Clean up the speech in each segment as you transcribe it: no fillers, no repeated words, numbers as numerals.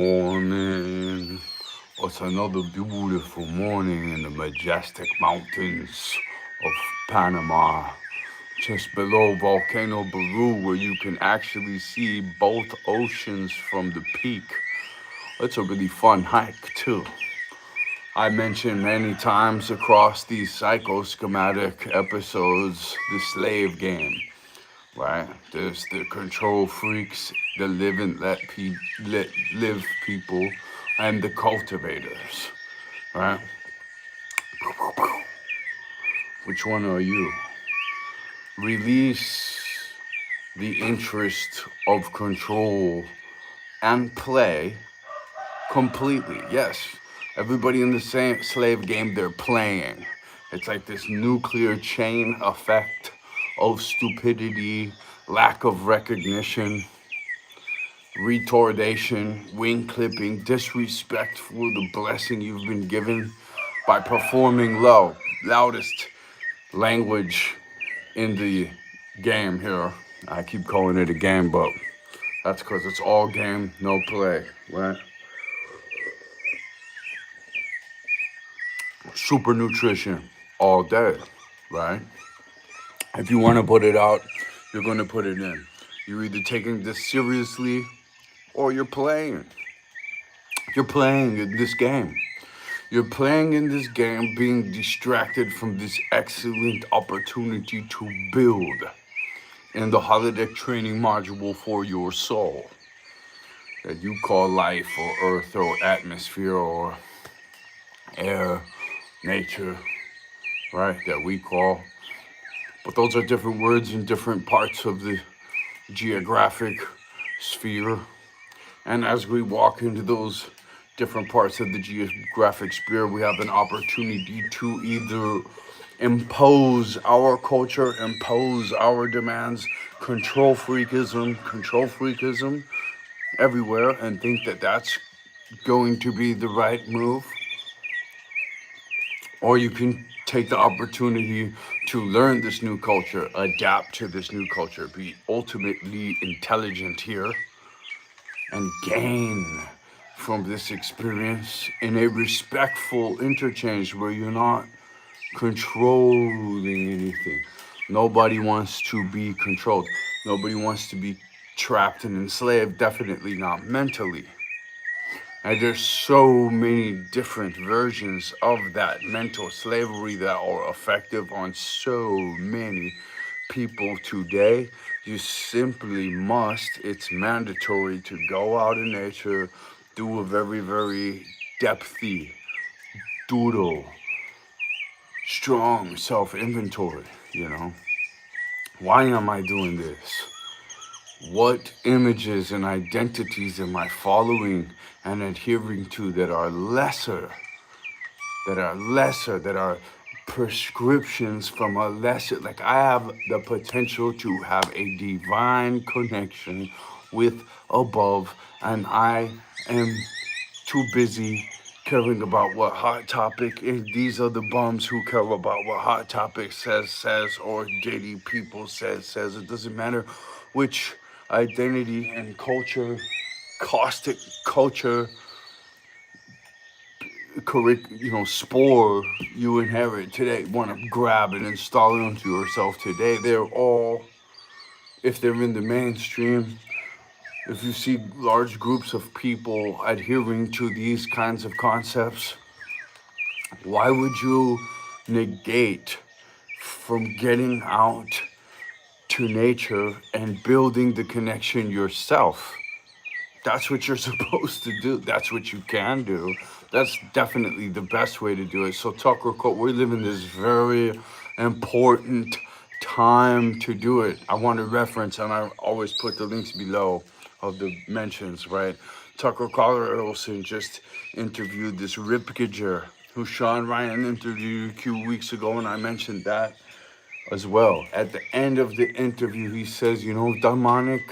Morning. It's another beautiful morning in the majestic mountains of Panama, just below Volcano Baru, where you can actually see both oceans from the peak. It's a really fun hike, too. I mentioned many times across these psychoschematic episodes the slave game, right? There's the control freaks, the live people, and the cultivators, right? Which one are you? Release the interest of control and play completely. Yes, everybody in the same slave game, they're playing. It's like this nuclear chain effect of stupidity, lack of recognition, retardation, wing clipping, disrespect for the blessing you've been given by performing loudest language in the game here. I keep calling it a game, but that's because it's all game, no play, right? Super nutrition all day, right? If you want to put it out, you're going to put it in. You're either taking this seriously or you're playing. You're playing in this game. You're playing in this game, being distracted from this excellent opportunity to build in the holodeck training module for your soul that you call life or earth or atmosphere or air, nature, right? That we call. But those are different words in different parts of the geographic sphere. And as we walk into those different parts of the geographic sphere, we have an opportunity to either impose our culture, impose our demands, control freakism everywhere, and think that that's going to be the right move. Or you can take the opportunity to learn this new culture, adapt to this new culture, be ultimately intelligent here, and gain from this experience in a respectful interchange where you're not controlling anything. Nobody wants to be controlled. Nobody wants to be trapped and enslaved, definitely not mentally. And there's so many different versions of that mental slavery that are effective on so many people today. You simply must, it's mandatory to go out in nature, do a very, very depthy, doodle, strong self-inventory, you know. Why am I doing this? What images and identities am I following and adhering to that are lesser, that are prescriptions from a lesser, like I have the potential to have a divine connection with above, and I am too busy caring about what Hot Topic is. These are the bums who care about what Hot Topic says, or Diddy people says. It doesn't matter which identity and culture, caustic culture, spore you inherit today, want to grab and install it onto yourself today. They're all, if they're in the mainstream, if you see large groups of people adhering to these kinds of concepts, why would you negate from getting out to nature and building the connection yourself? That's what you're supposed to do. That's what you can do. That's definitely the best way to do it. So Tucker, we live in this very important time to do it. I want to reference, and I always put the links below of the mentions, right? Tucker Carlson just interviewed this Ripperger, who Sean Ryan interviewed a few weeks ago, and I mentioned that as well. At the end of the interview, he says, demonic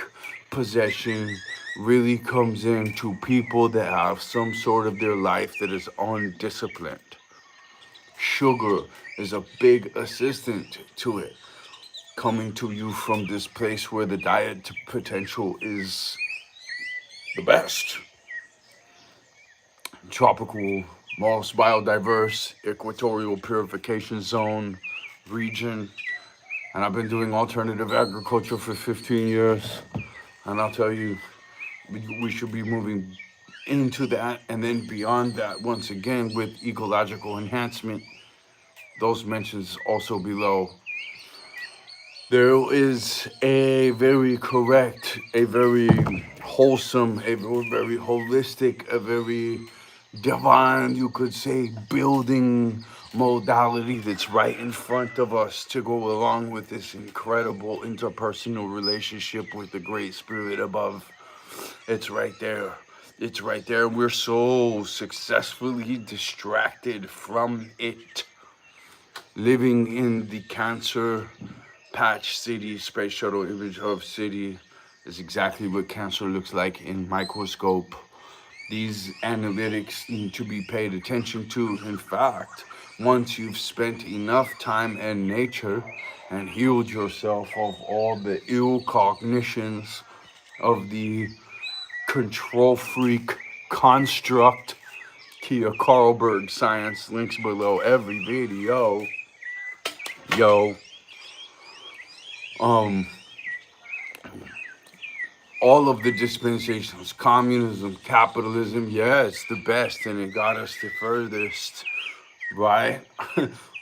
possession really comes in to people that have some sort of their life that is undisciplined. Sugar is a big assistant to it, coming to you from this place where the diet potential is the best. tropical, most biodiverse, equatorial purification zone region. And I've been doing alternative agriculture for 15 years. And I'll tell you, we should be moving into that and then beyond that once again with ecological enhancement. Those mentions also below. There is a very correct, a very wholesome, a very holistic, a very divine, you could say, building modality that's right in front of us to go along with this incredible interpersonal relationship with the Great Spirit above. It's right there. It's right there. We're so successfully distracted from it. Living in the Cancer Patch City space shuttle image of city is exactly what Cancer looks like in microscope. These analytics need to be paid attention to. In fact, once you've spent enough time in nature and healed yourself of all the ill cognitions of the control freak construct, Kia Carlberg science links below every video. Yo, all of the dispensations, communism, capitalism, yeah, it's the best and it got us the furthest, right?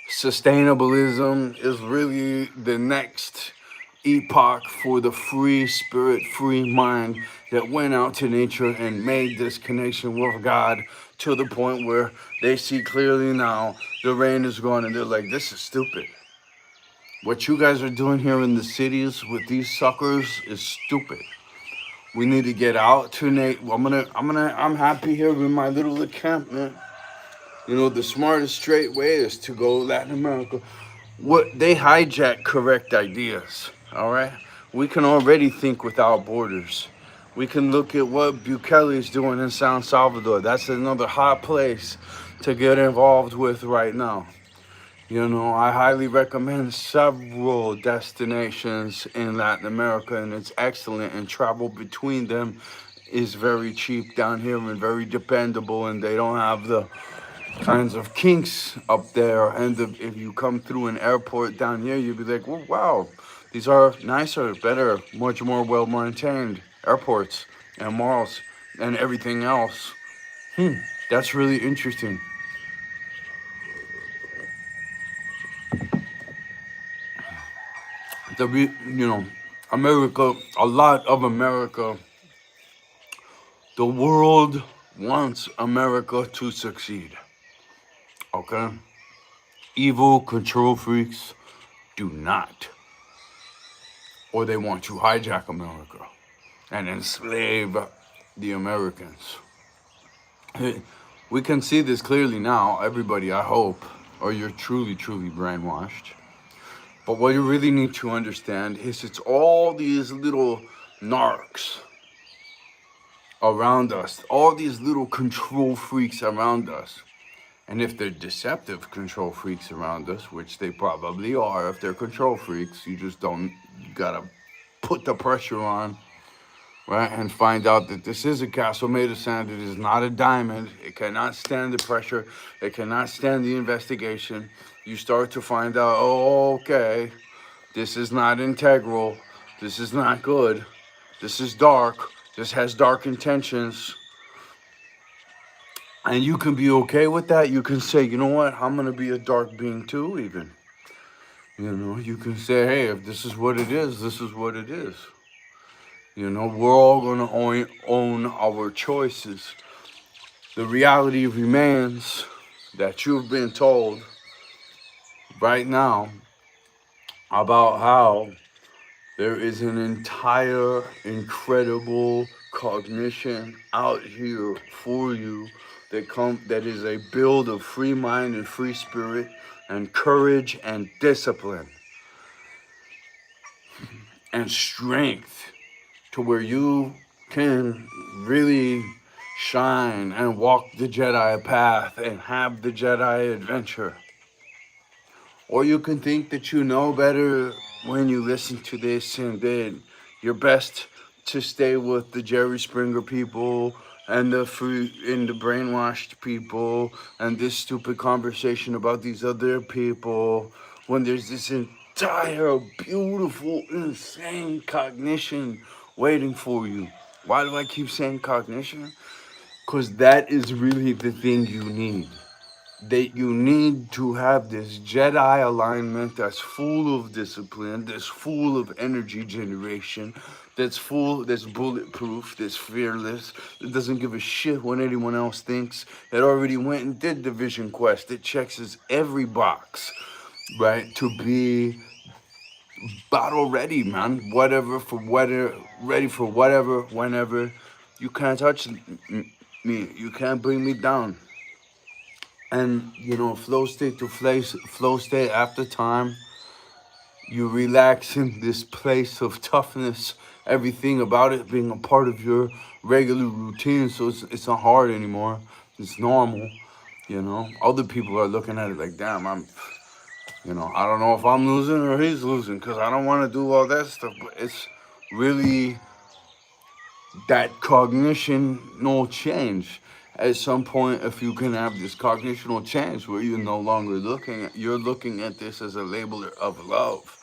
Sustainabilism is really the next epoch for the free spirit, free mind that went out to nature and made this connection with God to the point where they see clearly now the rain is gone and they're like, this is stupid. What you guys are doing here in the cities with these suckers is stupid. We need to get out to Nate. I'm happy here in my little encampment. You know, the smartest straight way is to go Latin America. What they hijack correct ideas, all right? We can already think without borders. We can look at what Bukele's doing in San Salvador. That's another hot place to get involved with right now. You know, I highly recommend several destinations in Latin America, and it's excellent, and travel between them is very cheap down here and very dependable, and they don't have the kinds of kinks up there. And if you come through an airport down here, you'll be like, well, wow, these are nicer, better, much more well-maintained airports and malls and everything else. That's really interesting. America, a lot of America, the world wants America to succeed. Okay? Evil control freaks do not. Or they want to hijack America and enslave the Americans. We can see this clearly now, everybody, I hope, or you're truly, truly brainwashed. But what you really need to understand is it's all these little narcs around us, all these little control freaks around us. And if they're deceptive control freaks around us, which they probably are, if they're control freaks, you gotta put the pressure on, right? And find out that this is a castle made of sand. It is not a diamond. It cannot stand the pressure. It cannot stand the investigation. You start to find out, oh, okay, this is not integral. This is not good. This is dark. This has dark intentions. And you can be okay with that. You can say, you know what, I'm going to be a dark being too, even. You know, you can say, hey, if this is what it is, this is what it is. You know, we're all going to own our choices. The reality remains that you've been told right now about how there is an entire incredible cognition out here for you that is a build of free mind and free spirit and courage and discipline and strength to where you can really shine and walk the Jedi path and have the Jedi adventure. Or you can think that you know better when you listen to this and then you're best to stay with the Jerry Springer people and the brainwashed people, and this stupid conversation about these other people, when there's this entire beautiful, insane cognition waiting for you. Why do I keep saying cognition? Because that is really the thing you need. That you need to have this Jedi alignment that's full of discipline, that's full of energy generation, that's bulletproof, that's fearless, that doesn't give a shit what anyone else thinks, that already went and did the vision quest, that checks every box, right? To be battle ready, man. Ready for whatever, whenever. You can't touch me. You can't bring me down. And flow state to flow state after time, you relax in this place of toughness, everything about it being a part of your regular routine, so it's not hard anymore, it's normal. Other people are looking at it like, damn, I don't know if I'm losing or he's losing, because I don't want to do all that stuff, but it's really that cognitional change. At some point, if you can have this cognitional change where you're no longer you're looking at this as a label of love.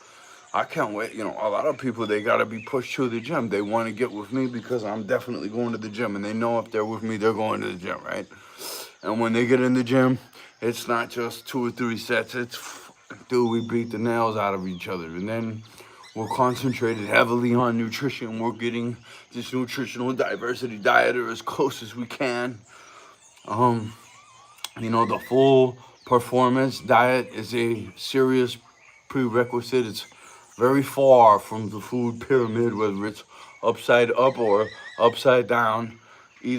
I can't wait. A lot of people, they got to be pushed to the gym. They want to get with me because I'm definitely going to the gym, and they know if they're with me, they're going to the gym, right? And when they get in the gym, it's not just 2 or 3 sets. It's, dude, we beat the nails out of each other. And then we're concentrated heavily on nutrition. We're getting this nutritional diversity diet or as close as we can. The full performance diet is a serious prerequisite. It's very far from the food pyramid, whether it's upside up or upside down.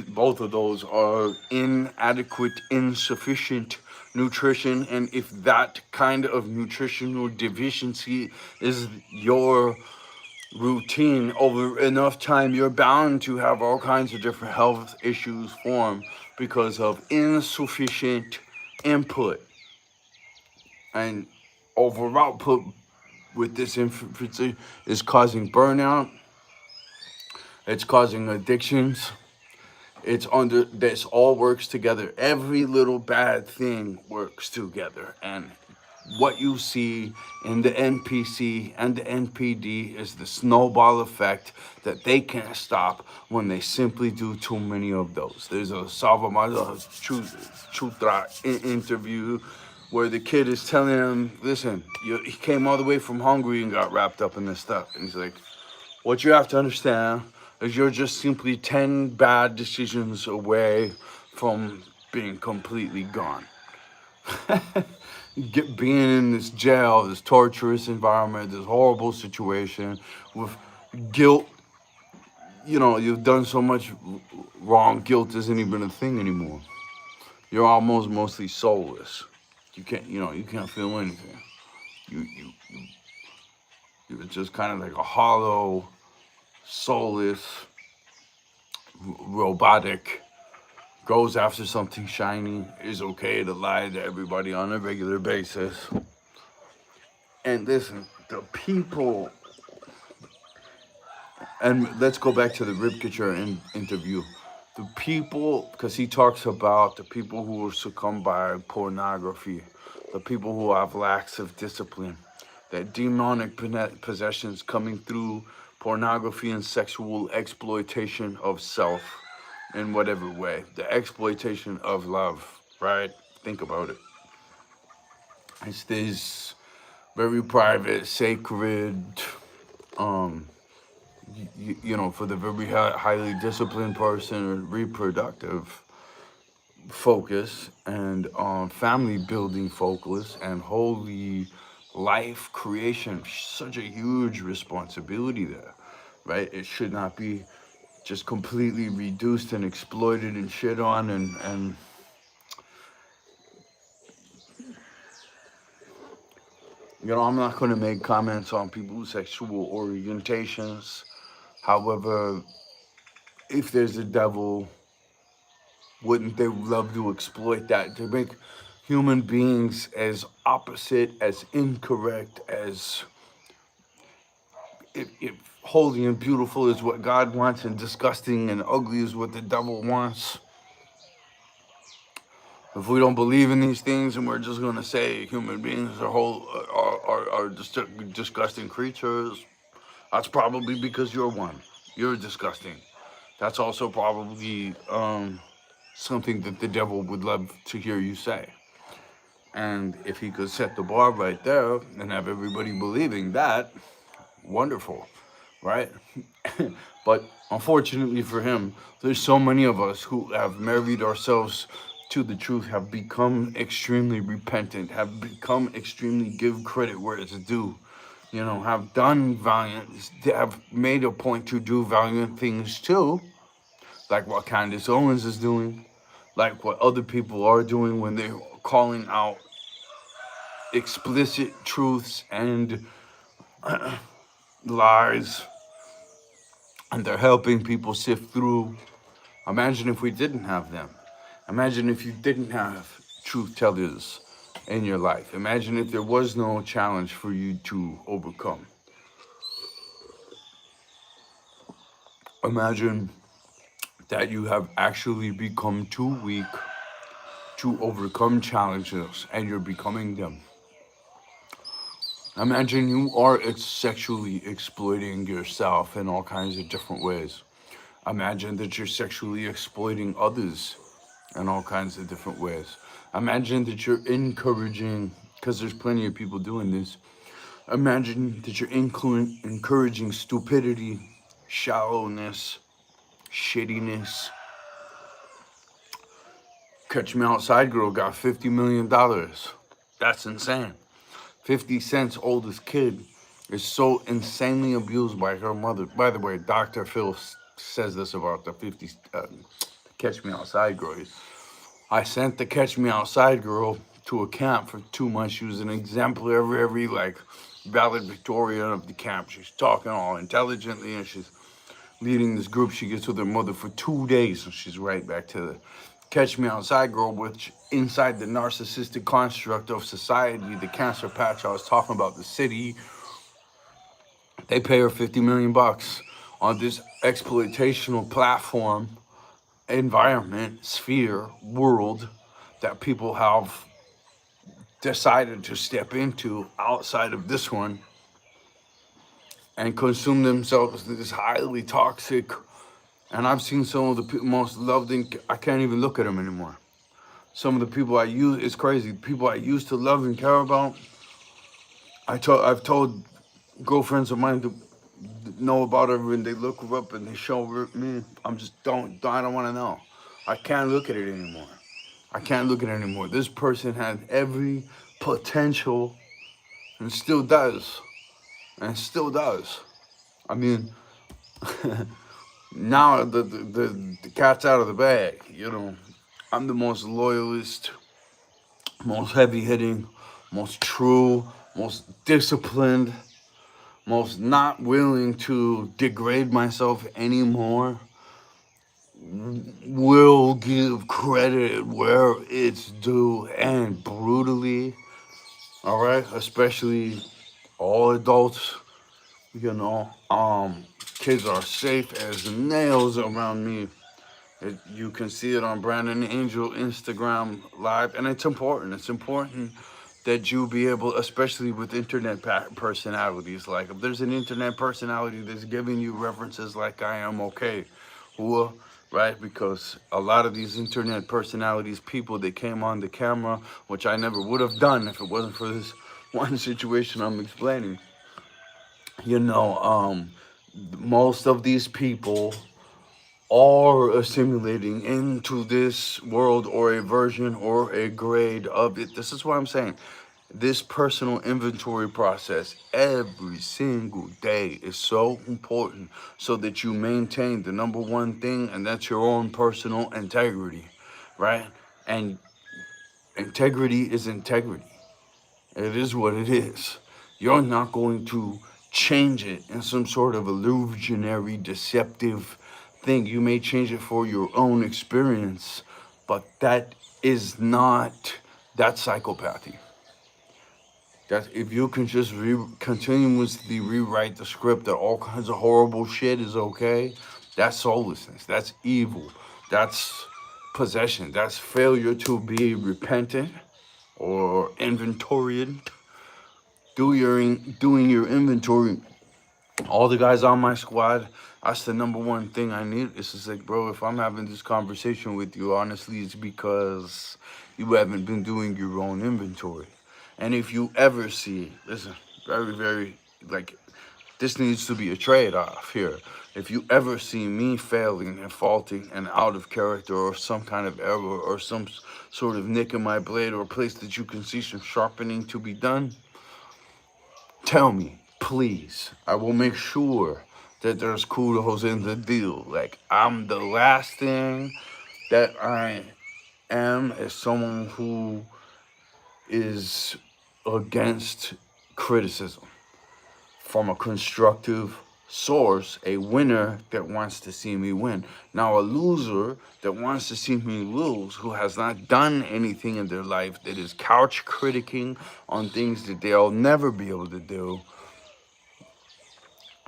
Both of those are inadequate, insufficient nutrition. And if that kind of nutritional deficiency is your routine over enough time, you're bound to have all kinds of different health issues form because of insufficient input. And over output with this infancy is causing burnout, it's causing addictions. This all works together. Every little bad thing works together. And what you see in the NPC and the NPD is the snowball effect that they can't stop when they simply do too many of those. There's a Savamada Chutra interview where the kid is telling him, listen, he came all the way from Hungary and got wrapped up in this stuff. And he's like, what you have to understand is you're just simply 10 bad decisions away from being completely gone. Being in this jail, this torturous environment, this horrible situation with guilt. You've done so much wrong, guilt isn't even a thing anymore. You're almost mostly soulless. You can't feel anything. You're just kind of like a hollow, soulless, robotic, goes after something shiny, is okay to lie to everybody on a regular basis. And listen, the people, and let's go back to the Ripperger interview. The people, because he talks about the people who succumb by pornography, the people who have lacks of discipline, that demonic possessions coming through pornography and sexual exploitation of self in whatever way. The exploitation of love, right? Think about it. It's this very private, sacred, for the very highly disciplined person, reproductive focus and family building focus and holy life creation. Such a huge responsibility there, right? It should not be just completely reduced and exploited and shit on and I'm not going to make comments on people's sexual orientations. However, if there's a devil, wouldn't they love to exploit that to make human beings as opposite, as incorrect, as if holy and beautiful is what God wants and disgusting and ugly is what the devil wants, if we don't believe in these things and we're just going to say human beings are just disgusting creatures, that's probably because you're one. You're disgusting. That's also probably something that the devil would love to hear you say. And if he could set the bar right there and have everybody believing that, wonderful, right? But unfortunately for him, there's so many of us who have married ourselves to the truth, have become extremely repentant, have become extremely give credit where it's due, have done valiant, have made a point to do valiant things too, like what Candace Owens is doing, like what other people are doing when they're calling out explicit truths and lies, and they're helping people sift through. Imagine if we didn't have them. Imagine if you didn't have truth tellers in your life. Imagine if there was no challenge for you to overcome. Imagine that you have actually become too weak to overcome challenges and you're becoming them. Imagine you are sexually exploiting yourself in all kinds of different ways. Imagine that you're sexually exploiting others in all kinds of different ways. Imagine that you're encouraging, because there's plenty of people doing this, imagine that you're encouraging stupidity, shallowness, shittiness. Catch Me Outside girl got $50 million. That's insane. 50 Cent's oldest kid is so insanely abused by her mother. By the way, Dr. Phil says this about the Catch Me Outside girl. I sent the Catch Me Outside girl to a camp for 2 months. She was an exemplary, like, valedictorian of the camp. She's talking all intelligently and she's leading this group. She gets with her mother for 2 days, so she's right back to the Catch Me Outside girl, which inside the narcissistic construct of society, the cancer patch I was talking about, the city, they pay her 50 million bucks on this exploitational platform, environment, sphere, world that people have decided to step into outside of this one and consume themselves in this highly toxic. And I've seen some of the most loved, I can't even look at them anymore. Some of the people it's crazy. People I used to love and care about, I've told girlfriends of mine to know about her and they look her up and they show me. I don't want to know. I can't look at it anymore. I can't look at it anymore. This person had every potential and still does. And still does. I mean, now the cat's out of the bag, I'm the most loyalist, most heavy-hitting, most true, most disciplined, most not willing to degrade myself anymore, will give credit where it's due and brutally, all right? Especially all adults, kids are safe as nails around me. You can see it on Brandon Angel Instagram Live, and it's important. It's important that you be able, especially with internet personalities. Like, if there's an internet personality that's giving you references like I am okay, right? Because a lot of these internet personalities, people that came on the camera, which I never would have done if it wasn't for this one situation I'm explaining. Most of these people are assimilating into this world or a version or a grade of it. This is what I'm saying. This personal inventory process every single day is so important so that you maintain the number one thing, and that's your own personal integrity, right? And integrity is integrity. It is what it is. You're not going to change it in some sort of illusionary, deceptive thing. You may change it for your own experience, but that's psychopathy. That if you can just continuously rewrite the script that all kinds of horrible shit is okay, that's soullessness. That's evil. That's possession. That's failure to be repentant or inventoried. Doing your inventory. All the guys on my squad, that's the number one thing I need. It's just like, bro, if I'm having this conversation with you, honestly, it's because you haven't been doing your own inventory. And if you ever see, listen, very, very, like, this needs to be a trade-off here. If you ever see me failing and faulting and out of character or some kind of error or some sort of nick in my blade or a place that you can see some sharpening to be done, tell me, please. I will make sure that there's kudos in the deal. Like, I'm the last thing that I am is someone who is against criticism from a constructive source, a winner that wants to see me win. Now, a loser that wants to see me lose, who has not done anything in their life, that is couch critiquing on things that they'll never be able to do,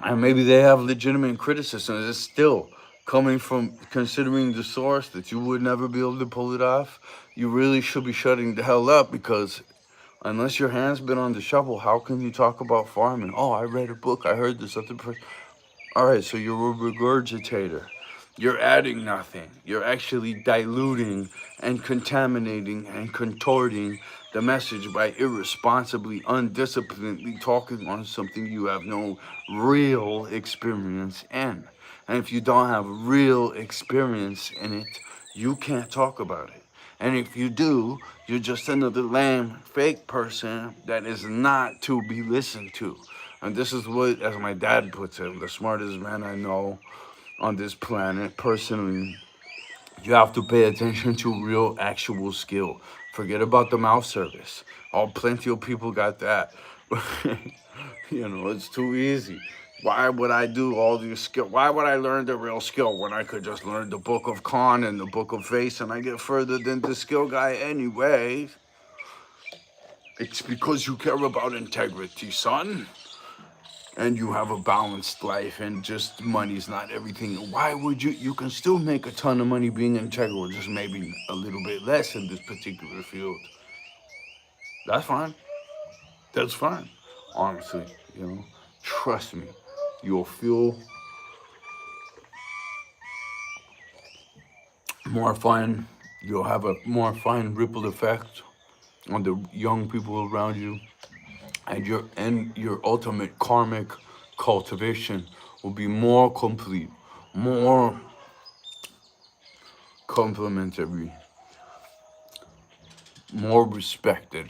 and maybe they have legitimate criticism. It's still coming from considering the source that you would never be able to pull it off. You really should be shutting the hell up, because unless your hand's been on the shovel, how can you talk about farming? Oh, I read a book. I heard this other person. All right, so you're a regurgitator. You're adding nothing. You're actually diluting and contaminating and contorting the message by irresponsibly, undisciplinedly talking on something you have no real experience in. And if you don't have real experience in it, you can't talk about it. And if you do, you're just another lame, fake person that is not to be listened to. And this is what, as my dad puts it, the smartest man I know on this planet personally. You have to pay attention to real, actual skill. Forget about the mouth service. Oh, plenty of people got that. It's too easy. Why would I do all these skill? Why would I learn the real skill when I could just learn the book of con and the book of face and I get further than the skill guy anyway? It's because you care about integrity, son. And you have a balanced life and just money's not everything. Why would you can still make a ton of money being integral, just maybe a little bit less in this particular field. That's fine. That's fine. Honestly, trust me, you'll feel more fun. You'll have a more fine ripple effect on the young people around you, and your ultimate karmic cultivation will be more complete, more complementary, more respected,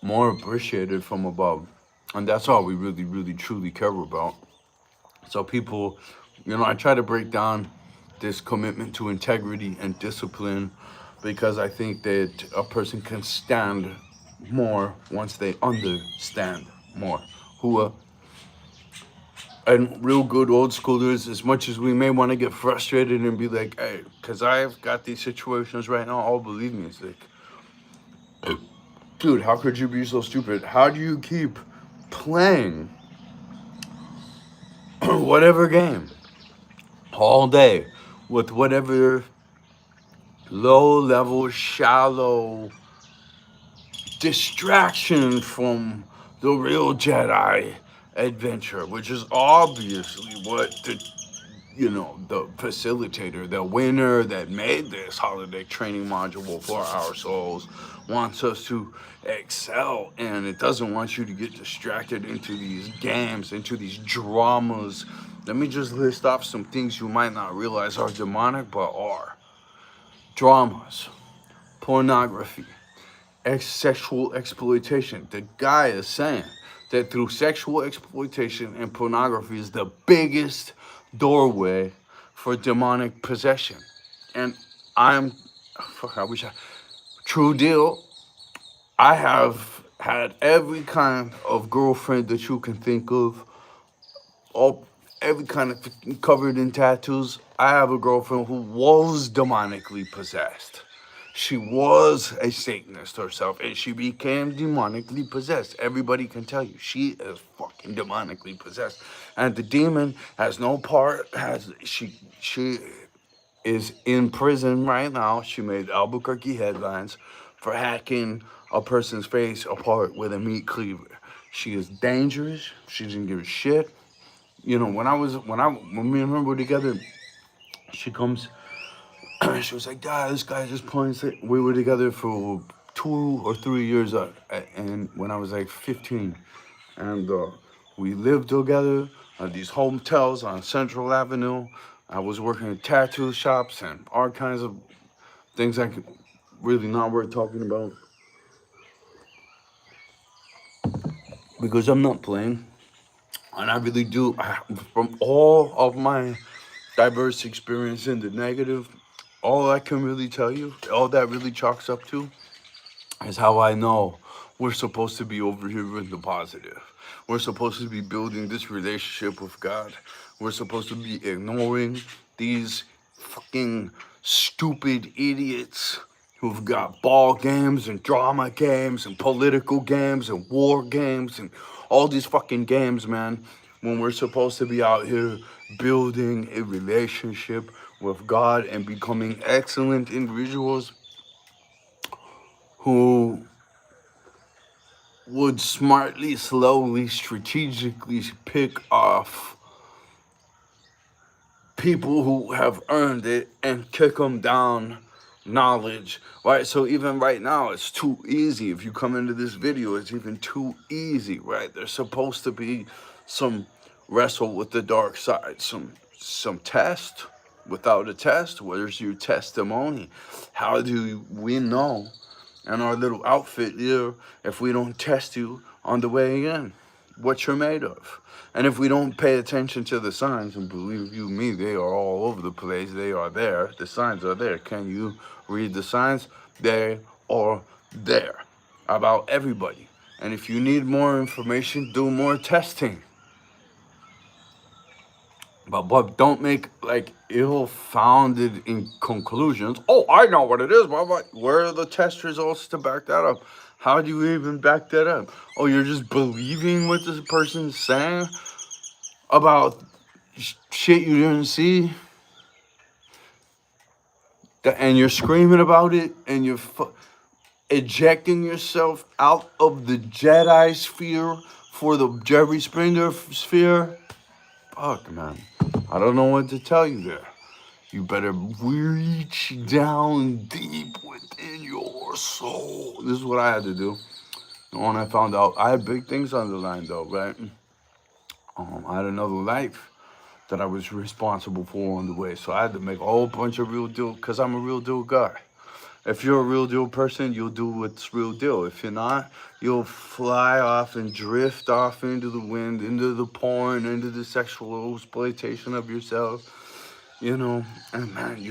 more appreciated from above. And that's all we really, really, truly care about. So, people, I try to break down this commitment to integrity and discipline because I think that a person can stand more once they understand more. And real good old schoolers, as much as we may want to get frustrated and be like, hey, because I've got these situations right now, oh, believe me, it's like, dude, how could you be so stupid? How do you keep playing whatever game all day with whatever low level, shallow distraction from the real Jedi adventure, which is obviously what the facilitator, the winner that made this holiday training module for our souls, wants us to excel. And it doesn't want you to get distracted into these games, into these dramas. Let me just list off some things you might not realize are demonic, but are. Dramas, pornography, sexual exploitation. The guy is saying that through sexual exploitation and pornography is the biggest doorway for demonic possession. And I wish true deal, I have had every kind of girlfriend that you can think of, all every kind of covered in tattoos. I have a girlfriend who was demonically possessed. She was a Satanist herself, and she became demonically possessed. Everybody can tell you she is fucking demonically possessed, and the demon has no part. She is in prison right now. She made Albuquerque headlines for hacking a person's face apart with a meat cleaver. She is dangerous. She didn't give a shit. You know, when me and her were together, she comes. She was like, "Dad, this guy just points it." We were together for 2 or 3 years, and when I was like 15, and we lived together at these hotels on Central Avenue. I was working at tattoo shops and all kinds of things I could really not worth talking about because I'm not playing, and I really do. From all of my diverse experience in the negative, all I can really tell you, all that really chalks up to is how I know we're supposed to be over here in the positive. We're supposed to be building this relationship with God. We're supposed to be ignoring these fucking stupid idiots who've got ball games and drama games and political games and war games and all these fucking games, man, when we're supposed to be out here building a relationship with God and becoming excellent individuals who would smartly, slowly, strategically pick off people who have earned it and kick them down knowledge, right? So even right now, it's too easy. If you come into this video, it's even too easy, right? There's supposed to be some wrestle with the dark side, some test. Without a test, where's your testimony? How do we know in our little outfit here if we don't test you on the way in what you're made of? And if we don't pay attention to the signs, and believe you me, they are all over the place, they are there, the signs are there. Can you read the signs? They are there about everybody. And if you need more information, do more testing. But don't make like ill-founded in conclusions. Oh, I know what it is. Where are the test results to back that up? How do you even back that up? Oh, you're just believing what this person's saying about shit you didn't see, and you're screaming about it, and you're ejecting yourself out of the Jedi sphere for the Jerry Springer sphere. Fuck, man. I don't know what to tell you there. You better reach down deep within your soul. This is what I had to do. When I found out, I had big things on the line, though, right? I had another life that I was responsible for on the way. So I had to make a whole bunch of real deal, because I'm a real deal guy. If you're a real deal person, you'll do what's real deal. If you're not, you'll fly off and drift off into the wind, into the porn, into the sexual exploitation of yourself. You know, and man,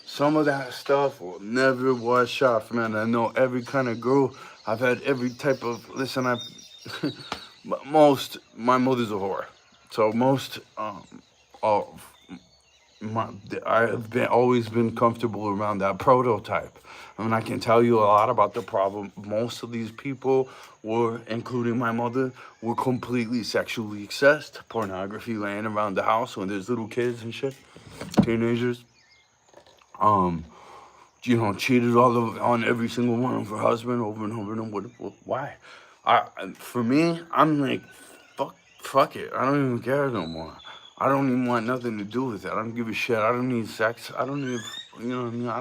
some of that stuff will never wash off, man. I know every kind of girl. I've had every type of, listen, my mother's a whore. So most of I've always been comfortable around that prototype. I mean, I can tell you a lot about the problem. Most of these people were, including my mother, were completely sexually obsessed. Pornography laying around the house when there's little kids and shit, teenagers. Cheated on every single one of her husband over and over and over. Why? For me, I'm like, fuck it. I don't even care no more. I don't even want nothing to do with it. I don't give a shit. I don't need sex. I don't need, you know what I mean? I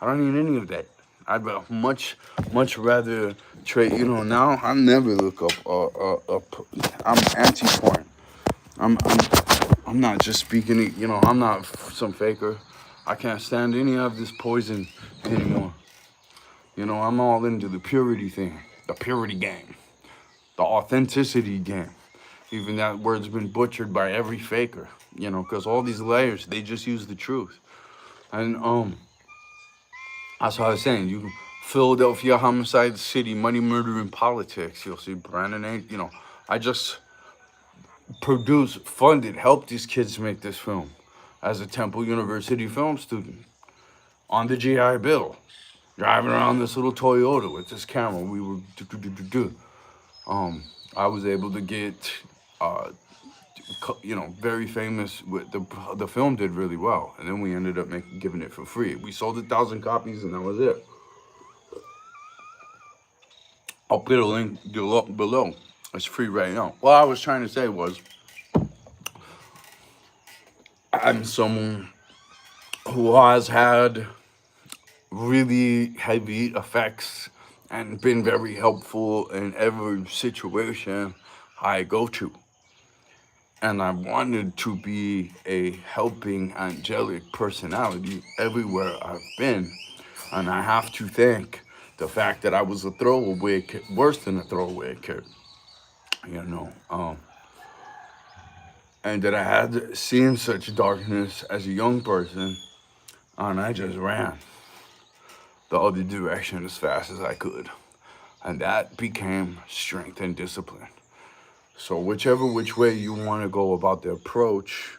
don't need any of that. I'd much rather trade, now I never look up, I'm anti-porn. I'm not just speaking it, I'm not some faker. I can't stand any of this poison anymore. I'm all into the purity thing, the purity game, the authenticity game. Even that word's been butchered by every faker, because all these layers, they just use the truth. And that's what I was saying. You Philadelphia homicide city, money, murder, and politics. You'll see Brandon A. I just funded, helped these kids make this film as a Temple University film student. on the GI Bill, driving around this little Toyota with this camera. We were I was able to get very famous. With the film did really well, and then we ended up giving it for free. We sold 1,000 copies, and that was it. I'll put a link below. It's free right now. What I was trying to say was, I'm someone who has had really heavy effects and been very helpful in every situation I go to. And I wanted to be a helping angelic personality everywhere I've been. And I have to thank the fact that I was a throwaway kid, worse than a throwaway kid, and that I had seen such darkness as a young person, and I just ran the other direction as fast as I could. And that became strength and discipline. So whichever which way you want to go about the approach,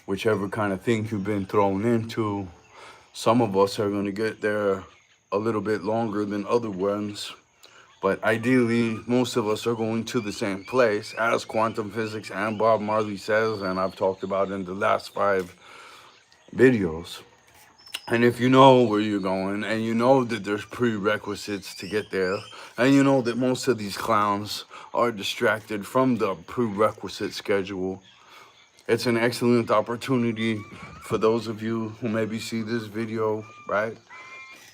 whichever kind of thing you've been thrown into, some of us are going to get there a little bit longer than other ones. But ideally, most of us are going to the same place, as quantum physics and Bob Marley says, and I've talked about in the last 5 videos. And if you know where you're going, and you know that there's prerequisites to get there, and you know that most of these clowns are distracted from the prerequisite schedule, it's an excellent opportunity for those of you who maybe see this video, right,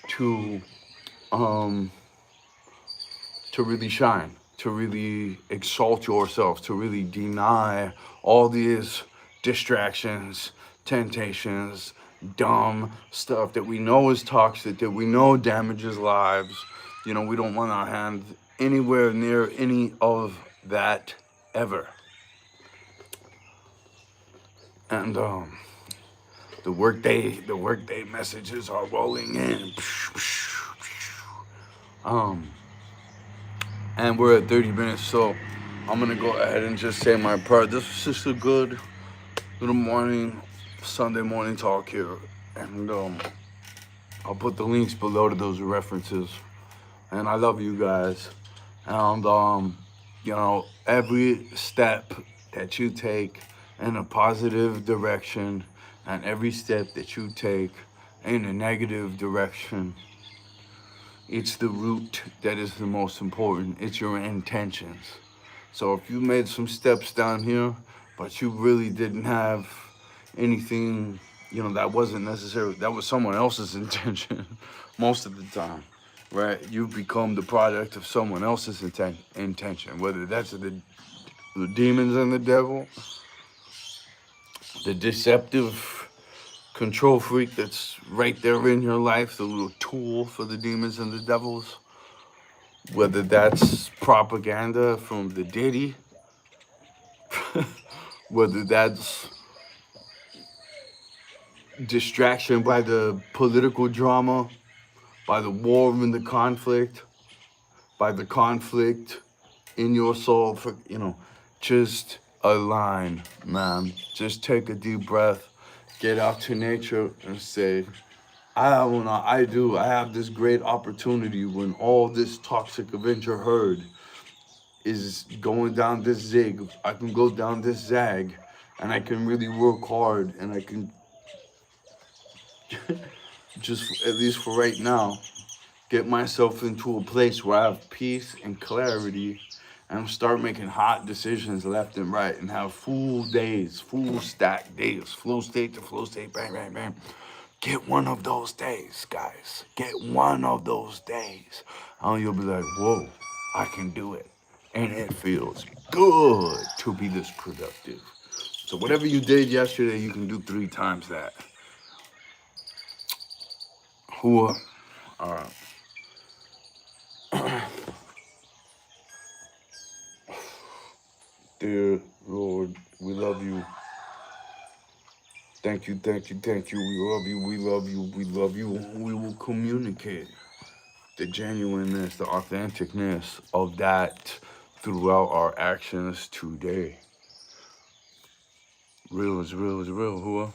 to really shine, to really exalt yourself, to really deny all these distractions, temptations, dumb stuff that we know is toxic, that we know damages lives. We don't want our hand anywhere near any of that ever. And the workday messages are rolling in. And we're at 30 minutes, so I'm gonna go ahead and just say my part. This was just a good little Sunday morning talk here, and I'll put the links below to those references. And I love you guys, and every step that you take in a positive direction, and every step that you take in a negative direction, it's the root that is the most important. It's your intentions. So if you made some steps down here, but you really didn't have anything, that wasn't necessary, that was someone else's intention most of the time, right? You've become the product of someone else's intention, whether that's the demons and the devil, the deceptive control freak that's right there in your life, the little tool for the demons and the devils, whether that's propaganda from the Diddy, whether that's distraction by the political drama, by the war and the conflict, by the conflict in your soul, just align, man. Just take a deep breath, get out to nature and say, I have this great opportunity when all this toxic Avenger herd is going down this zig. I can go down this zag, and I can really work hard, and I can just, at least for right now, get myself into a place where I have peace and clarity, and start making hot decisions left and right, and have full days, full stack days, flow state to flow state, bang, bang, bang. Get one of those days, guys. Get one of those days. And you'll be like, whoa, I can do it. And it feels good to be this productive. So whatever you did yesterday, you can do 3 times that. All right. Dear Lord, we love you. Thank you, thank you, thank you. We love you, we love you, we love you. We will communicate the genuineness, the authenticness of that throughout our actions today. Real is real is real, Hua.